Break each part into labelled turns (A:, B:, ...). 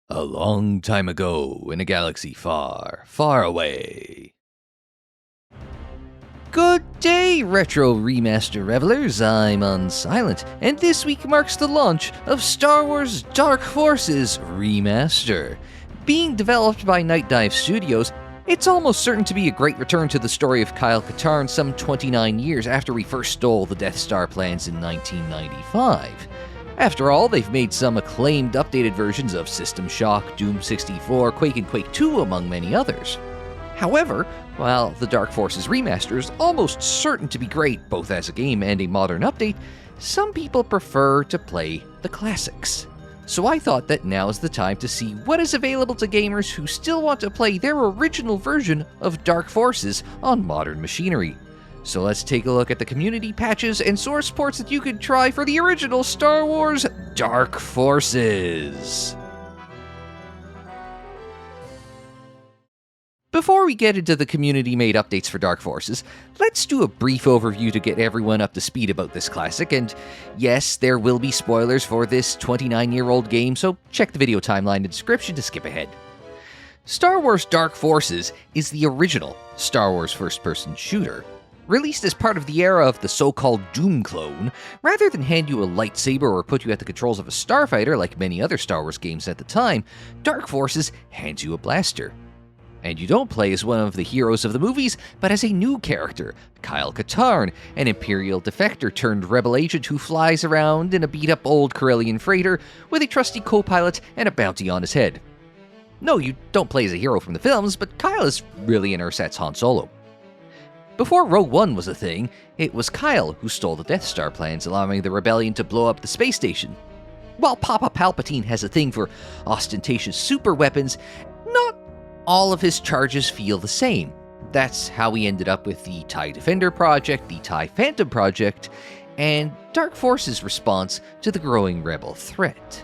A: A long time ago in a galaxy far, far away. Good day, Retro Remaster Revelers, I'm Unsilent, and this week marks the launch of Star Wars Dark Forces Remaster. Being developed by Night Dive Studios, it's almost certain to be a great return to the story of Kyle Katarn some 29 years after we first stole the Death Star plans in 1995. After all, they've made some acclaimed updated versions of System Shock, Doom 64, Quake and Quake 2, among many others. However, while the Dark Forces Remaster is almost certain to be great both as a game and a modern update, some people prefer to play the classics. So I thought that now is the time to see what is available to gamers who still want to play their original version of Dark Forces on modern machinery. So let's take a look at the community patches and source ports that you could try for the original Star Wars Dark Forces. Before we get into the community-made updates for Dark Forces, let's do a brief overview to get everyone up to speed about this classic, and yes, there will be spoilers for this 29-year-old game, so check the video timeline and description to skip ahead. Star Wars Dark Forces is the original Star Wars first-person shooter. Released as part of the era of the so-called Doom clone, rather than hand you a lightsaber or put you at the controls of a starfighter like many other Star Wars games at the time, Dark Forces hands you a blaster. And you don't play as one of the heroes of the movies, but as a new character, Kyle Katarn, an Imperial defector turned rebel agent who flies around in a beat-up old Corellian freighter with a trusty co-pilot and a bounty on his head. No, you don't play as a hero from the films, but Kyle is really an ersatz Han Solo. Before Rogue One was a thing, it was Kyle who stole the Death Star plans, allowing the rebellion to blow up the space station. While Papa Palpatine has a thing for ostentatious super weapons, not all of his charges feel the same. That's how we ended up with the TIE Defender project, the TIE Phantom project, and Dark Forces' response to the growing rebel threat.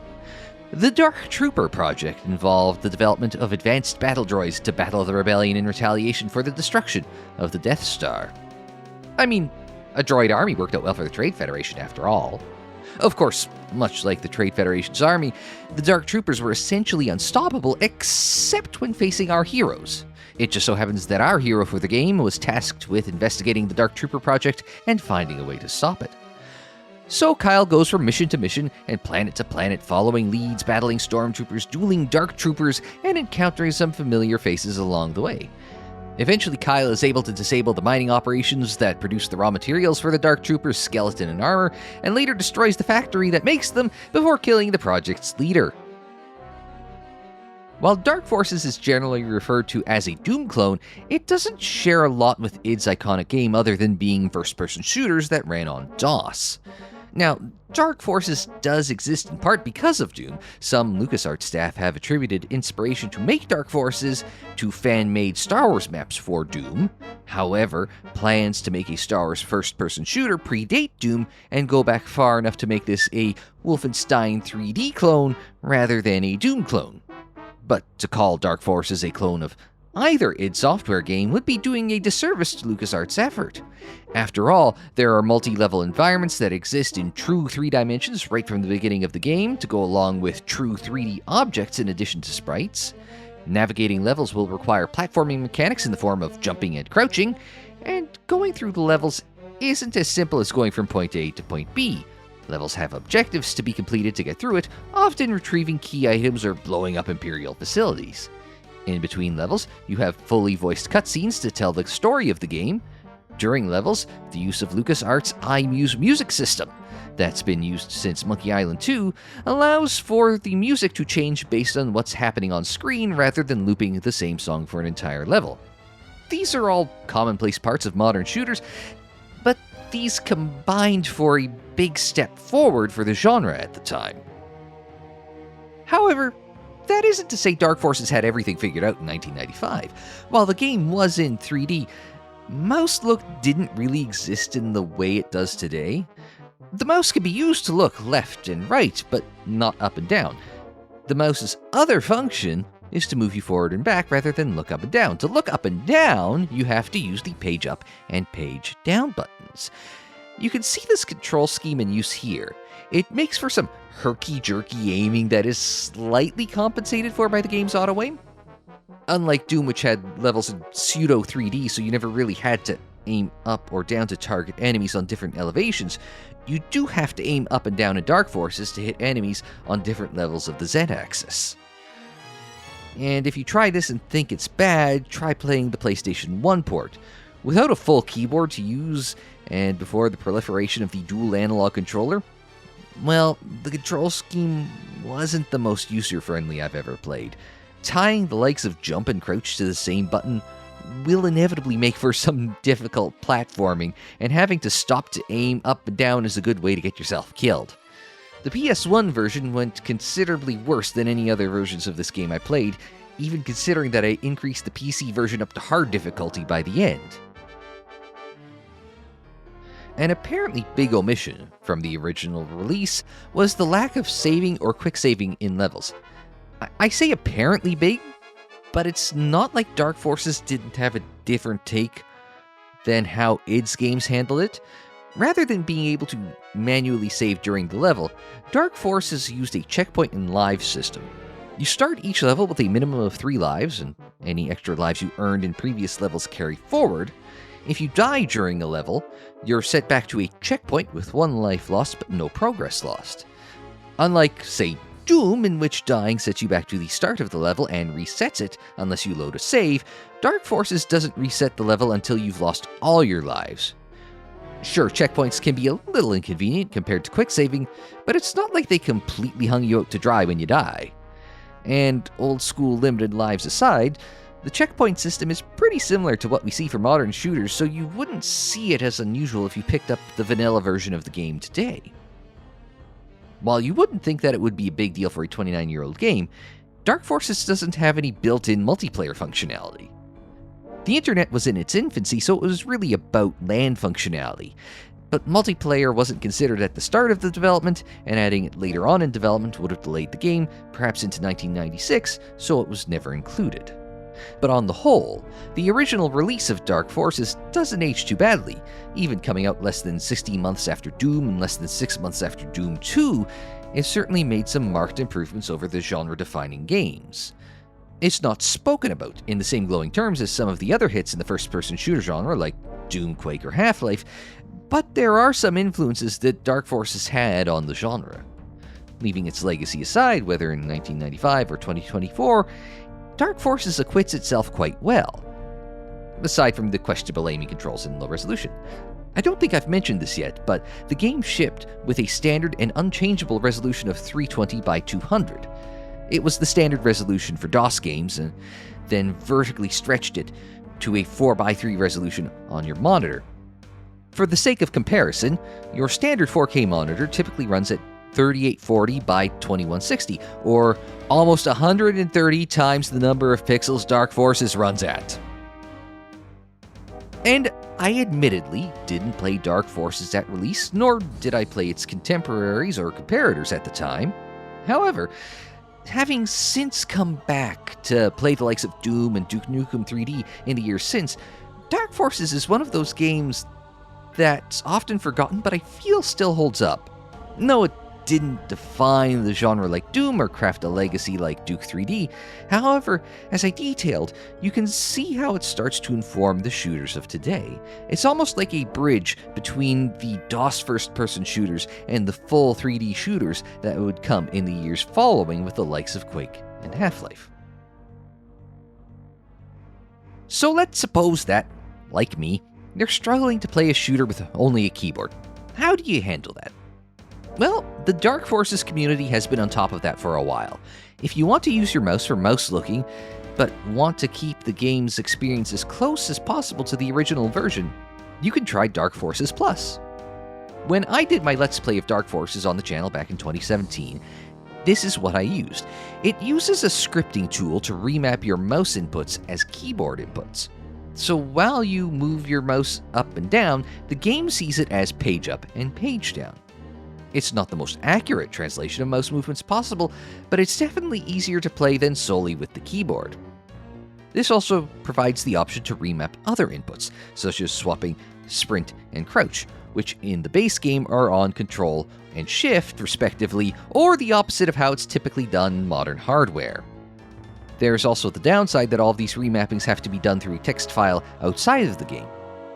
A: The Dark Trooper project involved the development of advanced battle droids to battle the rebellion in retaliation for the destruction of the Death Star. I mean, a droid army worked out well for the Trade Federation after all. Of course, much like the Trade Federation's army, the Dark Troopers were essentially unstoppable except when facing our heroes. It just so happens that our hero for the game was tasked with investigating the Dark Trooper project and finding a way to stop it. So Kyle goes from mission to mission and planet to planet, following leads, battling stormtroopers, dueling dark troopers, and encountering some familiar faces along the way. Eventually, Kyle is able to disable the mining operations that produce the raw materials for the Dark Troopers' skeleton and armor, and later destroys the factory that makes them before killing the project's leader. While Dark Forces is generally referred to as a Doom clone, it doesn't share a lot with id's iconic game other than being first-person shooters that ran on DOS. Now, Dark Forces does exist in part because of Doom. Some LucasArts staff have attributed inspiration to make Dark Forces to fan-made Star Wars maps for Doom. However, plans to make a Star Wars first-person shooter predate Doom and go back far enough to make this a Wolfenstein 3D clone rather than a Doom clone. But to call Dark Forces a clone of either id Software game would be doing a disservice to LucasArts' effort. After all, there are multi-level environments that exist in true 3 dimensions right from the beginning of the game to go along with true 3D objects in addition to sprites. Navigating levels will require platforming mechanics in the form of jumping and crouching, and going through the levels isn't as simple as going from point A to point B. Levels have objectives to be completed to get through it, often retrieving key items or blowing up Imperial facilities. In between levels, you have fully voiced cutscenes to tell the story of the game. During levels, the use of LucasArts' iMuse music system, that's been used since Monkey Island 2, allows for the music to change based on what's happening on screen rather than looping the same song for an entire level. These are all commonplace parts of modern shooters, but these combined for a big step forward for the genre at the time. However, that isn't to say Dark Forces had everything figured out in 1995. While the game was in 3D, mouse look didn't really exist in the way it does today. The mouse can be used to look left and right, but not up and down. The mouse's other function is to move you forward and back rather than look up and down. To look up and down, you have to use the page up and page down buttons. You can see this control scheme in use here. It makes for some herky-jerky aiming that is slightly compensated for by the game's auto-aim. Unlike Doom, which had levels in pseudo 3D, so you never really had to aim up or down to target enemies on different elevations, you do have to aim up and down in Dark Forces to hit enemies on different levels of the Z-axis. And if you try this and think it's bad, try playing the PlayStation 1 port. Without a full keyboard to use, and before the proliferation of the dual analog controller, well, the control scheme wasn't the most user-friendly I've ever played. Tying the likes of jump and crouch to the same button will inevitably make for some difficult platforming, and having to stop to aim up and down is a good way to get yourself killed. The PS1 version went considerably worse than any other versions of this game I played, even considering that I increased the PC version up to hard difficulty by the end. An apparently big omission from the original release was the lack of saving or quick saving in levels. I say apparently big, but it's not like Dark Forces didn't have a different take than how id's games handle it. Rather than being able to manually save during the level, Dark Forces used a checkpoint and live system. You start each level with a minimum of 3 lives, and any extra lives you earned in previous levels carry forward. If you die during a level, you're set back to a checkpoint with 1 life lost but no progress lost. Unlike, say, Doom, in which dying sets you back to the start of the level and resets it unless you load a save, Dark Forces doesn't reset the level until you've lost all your lives. Sure, checkpoints can be a little inconvenient compared to quick saving, but it's not like they completely hung you out to dry when you die. And old school limited lives aside, the checkpoint system is pretty similar to what we see for modern shooters, so you wouldn't see it as unusual if you picked up the vanilla version of the game today. While you wouldn't think that it would be a big deal for a 29-year-old game, Dark Forces doesn't have any built-in multiplayer functionality. The internet was in its infancy, so it was really about LAN functionality, but multiplayer wasn't considered at the start of the development, and adding it later on in development would have delayed the game, perhaps into 1996, so it was never included. But on the whole, the original release of Dark Forces doesn't age too badly. Even coming out less than 16 months after Doom and less than 6 months after Doom 2, it certainly made some marked improvements over the genre-defining games. It's not spoken about in the same glowing terms as some of the other hits in the first-person shooter genre like Doom, Quake, or Half-Life, but there are some influences that Dark Forces had on the genre. Leaving its legacy aside, whether in 1995 or 2024, Dark Forces acquits itself quite well, aside from the questionable aiming controls and low resolution. I don't think I've mentioned this yet, but the game shipped with a standard and unchangeable resolution of 320 by 200. It was the standard resolution for DOS games, and then vertically stretched it to a 4x3 resolution on your monitor. For the sake of comparison, your standard 4K monitor typically runs at 3840 by 2160, or almost 130 times the number of pixels Dark Forces runs at. And I admittedly didn't play Dark Forces at release, nor did I play its contemporaries or comparators at the time. However, having since come back to play the likes of Doom and Duke Nukem 3D in the years since, Dark Forces is one of those games that's often forgotten, but I feel still holds up. No, it didn't define the genre like Doom or craft a legacy like Duke 3D. However, as I detailed, you can see how it starts to inform the shooters of today. It's almost like a bridge between the DOS first-person shooters and the full 3D shooters that would come in the years following with the likes of Quake and Half-Life. So let's suppose that, like me, you're struggling to play a shooter with only a keyboard. How do you handle that? Well, the Dark Forces community has been on top of that for a while. If you want to use your mouse for mouse looking, but want to keep the game's experience as close as possible to the original version, you can try Dark Forces Plus. When I did my Let's Play of Dark Forces on the channel back in 2017, this is what I used. It uses a scripting tool to remap your mouse inputs as keyboard inputs. So while you move your mouse up and down, the game sees it as page up and page down. It's not the most accurate translation of mouse movements possible, but it's definitely easier to play than solely with the keyboard. This also provides the option to remap other inputs, such as swapping sprint and crouch, which in the base game are on Control and Shift, respectively, or the opposite of how it's typically done in modern hardware. There's also the downside that all of these remappings have to be done through a text file outside of the game.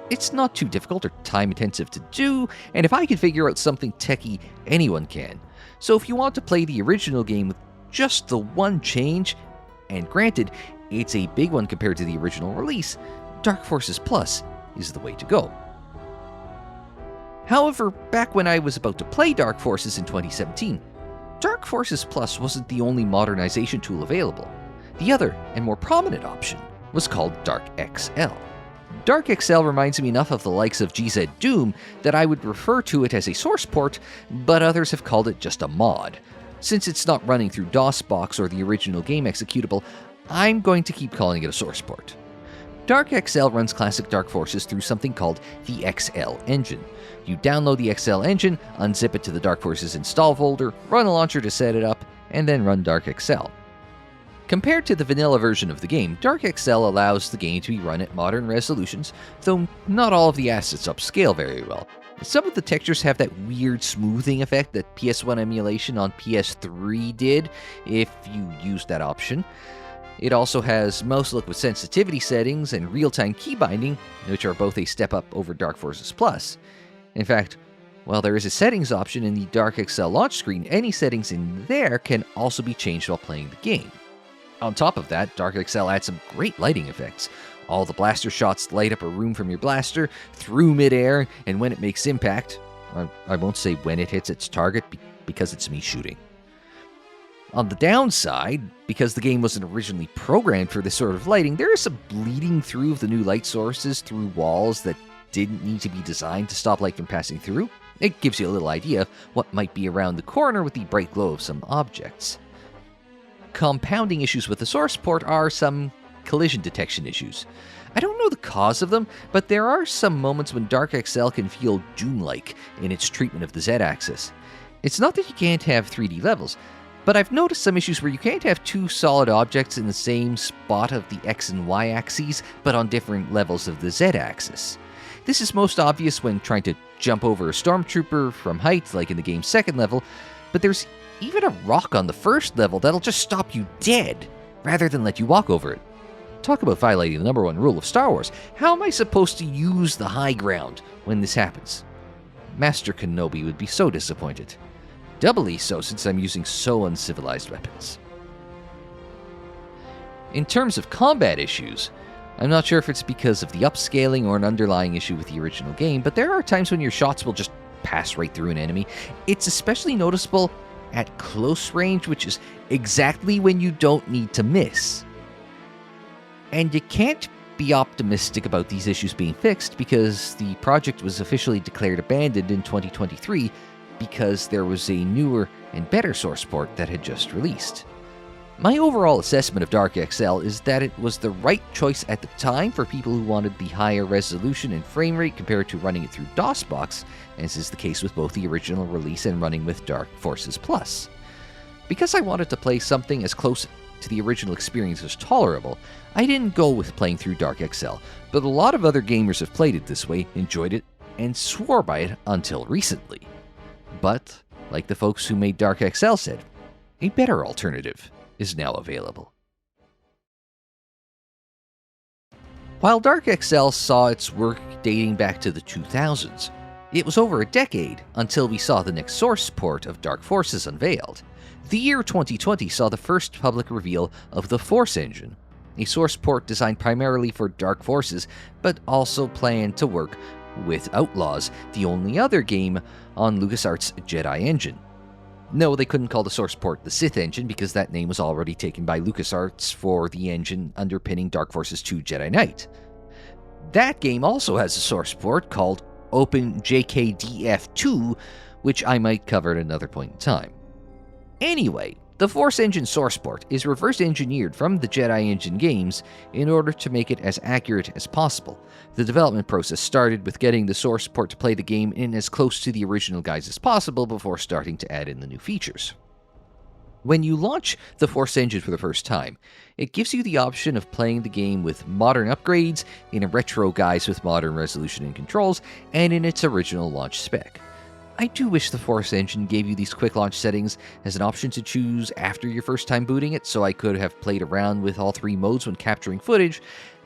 A: It's not too difficult or time-intensive to do, and if I can figure out something techie, anyone can. So if you want to play the original game with just the one change, and granted, it's a big one compared to the original release, Dark Forces Plus is the way to go. However, back when I was about to play Dark Forces in 2017, Dark Forces Plus wasn't the only modernization tool available. The other, and more prominent option, was called DarkXL. DarkXL reminds me enough of the likes of GZ Doom that I would refer to it as a source port, but others have called it just a mod. Since it's not running through DOSBox or the original game executable, I'm going to keep calling it a source port. DarkXL runs classic Dark Forces through something called the XL engine. You download the XL engine, unzip it to the Dark Forces install folder, run a launcher to set it up, and then run DarkXL. Compared to the vanilla version of the game, DarkXL allows the game to be run at modern resolutions, though not all of the assets upscale very well. Some of the textures have that weird smoothing effect that PS1 emulation on PS3 did, if you used that option. It also has mouse look with sensitivity settings and real-time key binding, which are both a step up over Dark Forces Plus. In fact, while there is a settings option in the DarkXL launch screen, any settings in there can also be changed while playing the game. On top of that, DarkXL adds some great lighting effects. All the blaster shots light up a room from your blaster, through midair, and when it makes impact. I won't say when it hits its target, because it's me shooting. On the downside, because the game wasn't originally programmed for this sort of lighting, there is some bleeding through of the new light sources through walls that didn't need to be designed to stop light from passing through. It gives you a little idea of what might be around the corner with the bright glow of some objects. Compounding issues with the source port are some collision detection issues. I don't know the cause of them, but there are some moments when DarkXL can feel Doom-like in its treatment of the Z-axis. It's not that you can't have 3D levels, but I've noticed some issues where you can't have two solid objects in the same spot of the X and Y axes, but on different levels of the Z-axis. This is most obvious when trying to jump over a stormtrooper from height, like in the game's second level, but there's even a rock on the first level that'll just stop you dead, rather than let you walk over it. Talk about violating the number one rule of Star Wars. How am I supposed to use the high ground when this happens? Master Kenobi would be so disappointed. Doubly so since I'm using so uncivilized weapons. In terms of combat issues, I'm not sure if it's because of the upscaling or an underlying issue with the original game, but there are times when your shots will just pass right through an enemy. It's especially noticeable at close range, which is exactly when you don't need to miss. And you can't be optimistic about these issues being fixed because the project was officially declared abandoned in 2023 because there was a newer and better source port that had just released. My overall assessment of DarkXL is that it was the right choice at the time for people who wanted the higher resolution and frame rate compared to running it through DOSBox, as is the case with both the original release and running with Dark Forces Plus. Because I wanted to play something as close to the original experience as tolerable, I didn't go with playing through DarkXL, but a lot of other gamers have played it this way, enjoyed it, and swore by it until recently. But, like the folks who made DarkXL said, a better alternative is now available. While DarkXL saw its work dating back to the 2000s, it was over a decade until we saw the next source port of Dark Forces unveiled. The year 2020 saw the first public reveal of the Force engine, a source port designed primarily for Dark Forces, but also planned to work with Outlaws, the only other game on LucasArts' Jedi engine. No, they couldn't call the source port the Sith engine because that name was already taken by LucasArts for the engine underpinning Dark Forces 2 Jedi Knight. That game also has a source port called OpenJKDF2, which I might cover at another point in time. Anyway, the Force engine source port is reverse engineered from the Jedi engine games in order to make it as accurate as possible. The development process started with getting the source port to play the game in as close to the original guise as possible before starting to add in the new features. When you launch the Force engine for the first time, it gives you the option of playing the game with modern upgrades, in a retro guise with modern resolution and controls, and in its original launch spec. I do wish the Force engine gave you these quick launch settings as an option to choose after your first time booting it, so I could have played around with all three modes when capturing footage,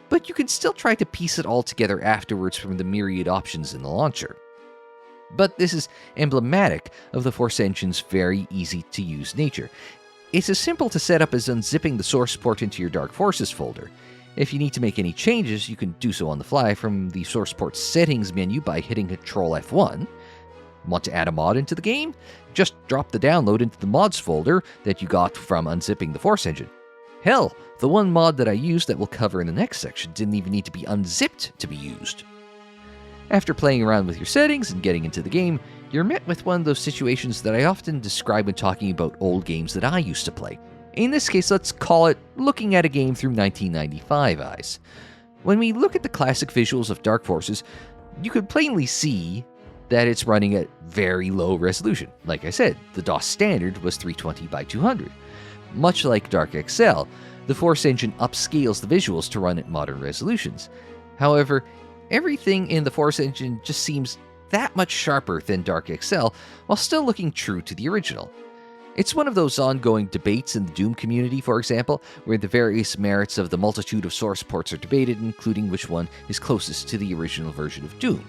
A: but you can still try to piece it all together afterwards from the myriad options in the launcher. But this is emblematic of the Force engine's very easy-to-use nature. It's as simple to set up as unzipping the source port into your Dark Forces folder. If you need to make any changes, you can do so on the fly from the source port settings menu by hitting Ctrl F1. Want to add a mod into the game? Just drop the download into the mods folder that you got from unzipping the Force engine. Hell, the one mod that I used that we'll cover in the next section didn't even need to be unzipped to be used. After playing around with your settings and getting into the game, you're met with one of those situations that I often describe when talking about old games that I used to play. In this case, let's call it looking at a game through 1995 eyes. When we look at the classic visuals of Dark Forces, you could plainly see that it's running at very low resolution. Like I said, the DOS standard was 320 by 200. Much like DarkXL, the Force engine upscales the visuals to run at modern resolutions. However, everything in the Force engine just seems that much sharper than DarkXL while still looking true to the original. It's one of those ongoing debates in the Doom community, for example, where the various merits of the multitude of source ports are debated, including which one is closest to the original version of Doom.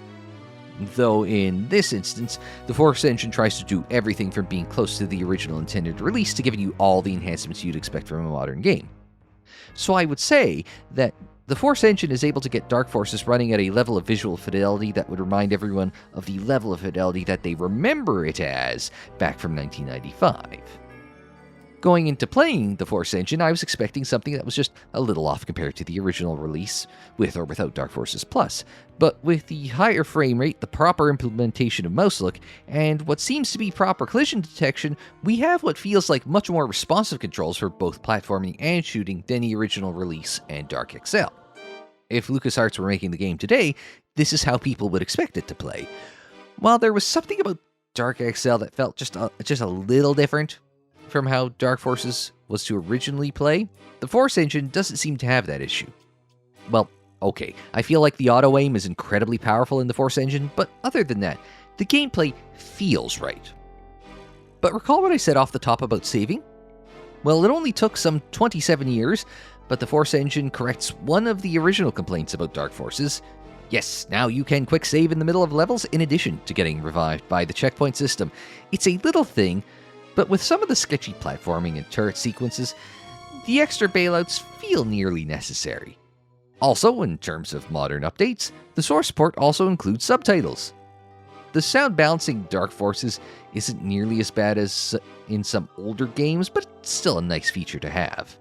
A: Though in this instance, the Force engine tries to do everything from being close to the original intended release to giving you all the enhancements you'd expect from a modern game. So I would say that the Force engine is able to get Dark Forces running at a level of visual fidelity that would remind everyone of the level of fidelity that they remember it as back from 1995. Going into playing the Force engine, I was expecting something that was just a little off compared to the original release, with or without Dark Forces Plus. But with the higher frame rate, the proper implementation of mouse look, and what seems to be proper collision detection, we have what feels like much more responsive controls for both platforming and shooting than the original release and DarkXL. If LucasArts were making the game today, this is how people would expect it to play. While there was something about DarkXL that felt just a little different from how Dark Forces was to originally play, the Force engine doesn't seem to have that issue. Well, okay, I feel like the auto-aim is incredibly powerful in the Force engine, but other than that, the gameplay feels right. But recall what I said off the top about saving? Well, it only took some 27 years, but the Force engine corrects one of the original complaints about Dark Forces. Yes, now you can quick save in the middle of levels in addition to getting revived by the checkpoint system. It's a little thing, but with some of the sketchy platforming and turret sequences, the extra bailouts feel nearly necessary. Also, in terms of modern updates, the source port also includes subtitles. The sound balancing Dark Forces isn't nearly as bad as in some older games, but it's still a nice feature to have.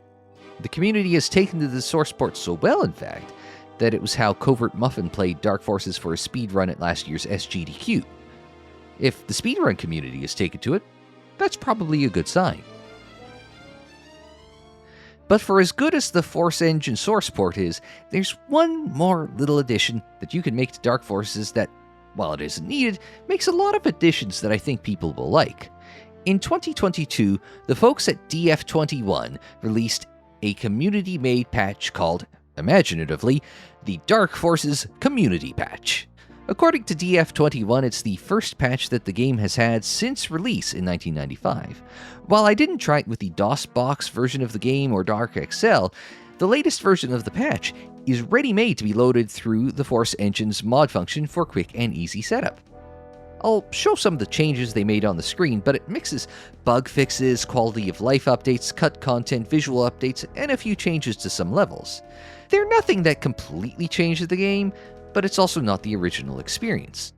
A: The community has taken to the source port so well, in fact, that it was how Covert Muffin played Dark Forces for a speedrun at last year's SGDQ. If the speedrun community has taken to it, that's probably a good sign. But for as good as the Force engine source port is, there's one more little addition that you can make to Dark Forces that, while it isn't needed, makes a lot of additions that I think people will like. In 2022, the folks at DF21 released a community-made patch called, imaginatively, the Dark Forces Community Patch. According to DF21, it's the first patch that the game has had since release in 1995. While I didn't try it with the DOS-box version of the game or DarkXL, the latest version of the patch is ready-made to be loaded through the Force engine's mod function for quick and easy setup. I'll show some of the changes they made on the screen, but it mixes bug fixes, quality of life updates, cut content, visual updates, and a few changes to some levels. They're nothing that completely changes the game, but it's also not the original experience.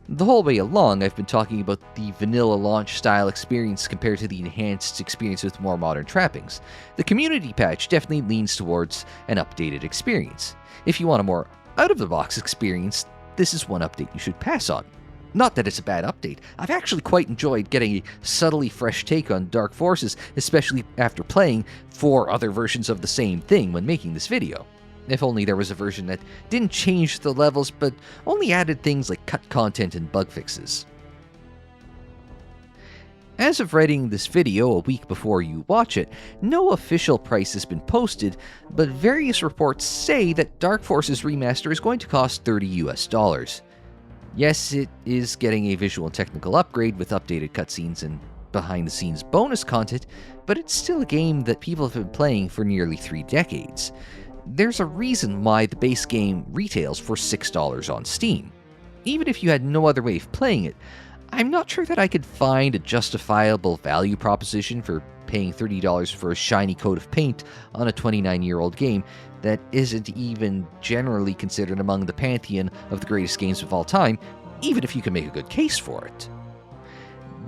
A: The whole way along, I've been talking about the vanilla launch style experience compared to the enhanced experience with more modern trappings. The community patch definitely leans towards an updated experience. If you want a more out-of-the-box experience, this is one update you should pass on. Not that it's a bad update. I've actually quite enjoyed getting a subtly fresh take on Dark Forces, especially after playing 4 other versions of the same thing when making this video. If only there was a version that didn't change the levels, but only added things like cut content and bug fixes. As of writing this video a week before you watch it, no official price has been posted, but various reports say that Dark Forces Remaster is going to cost $30 US. Yes, it is getting a visual and technical upgrade with updated cutscenes and behind-the-scenes bonus content, but it's still a game that people have been playing for nearly 3 decades. There's a reason why the base game retails for $6 on Steam. Even if you had no other way of playing it, I'm not sure that I could find a justifiable value proposition for paying $30 for a shiny coat of paint on a 29-year-old game that isn't even generally considered among the pantheon of the greatest games of all time, even if you can make a good case for it.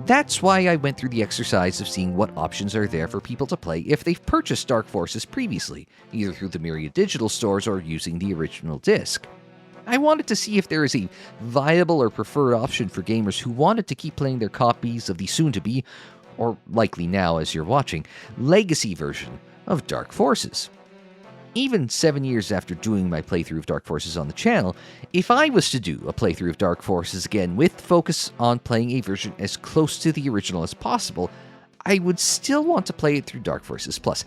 A: That's why I went through the exercise of seeing what options are there for people to play if they've purchased Dark Forces previously, either through the myriad digital stores or using the original disc. I wanted to see if there is a viable or preferred option for gamers who wanted to keep playing their copies of the soon-to-be, or likely now as you're watching, legacy version of Dark Forces. Even 7 years after doing my playthrough of Dark Forces on the channel, if I was to do a playthrough of Dark Forces again with focus on playing a version as close to the original as possible, I would still want to play it through Dark Forces Plus.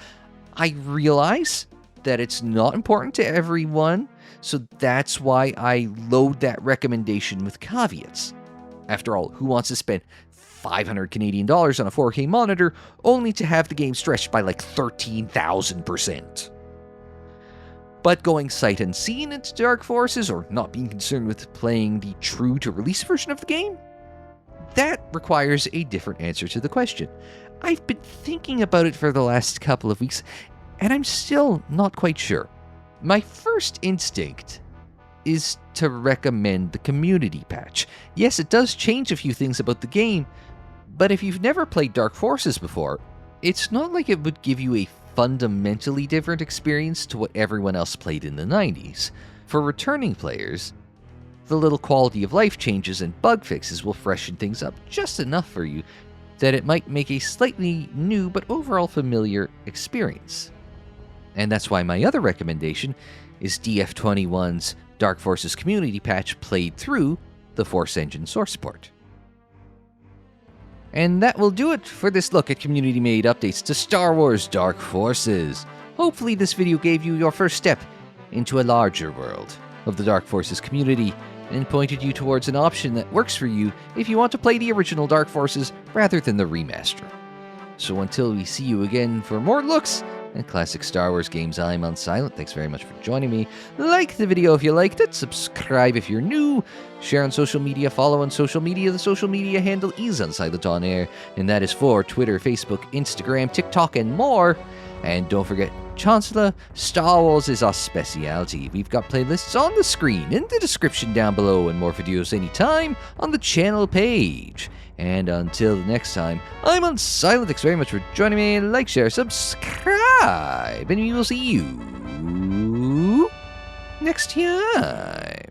A: I realize that it's not important to everyone, so that's why I load that recommendation with caveats. After all, who wants to spend $500 Canadian on a 4K monitor only to have the game stretched by like 13,000%? But going sight unseen into Dark Forces, or not being concerned with playing the true-to-release version of the game? That requires a different answer to the question. I've been thinking about it for the last couple of weeks, and I'm still not quite sure. My first instinct is to recommend the community patch. Yes, it does change a few things about the game, but if you've never played Dark Forces before, it's not like it would give you a fundamentally different experience to what everyone else played in the 90s. For returning players, the little quality of life changes and bug fixes will freshen things up just enough for you that it might make a slightly new but overall familiar experience. And that's why my other recommendation is DF21's Dark Forces community patch played through the Force Engine source port. And that will do it for this look at community-made updates to Star Wars Dark Forces. Hopefully this video gave you your first step into a larger world of the Dark Forces community and pointed you towards an option that works for you if you want to play the original Dark Forces rather than the remaster. So until we see you again for more looks and classic Star Wars games, I'm Unsilent. Thanks very much for joining me. Like the video if you liked it, subscribe if you're new, share on social media, follow on social media. The social media handle is UnsilentOnAir, and that is for Twitter, Facebook, Instagram, TikTok, and more. And don't forget, Chancellor, Star Wars is our specialty. We've got playlists on the screen, in the description down below, and more videos anytime on the channel page. And until next time, I'm Unsilent. Thanks very much for joining me. Like, share, subscribe, and we will see you next time.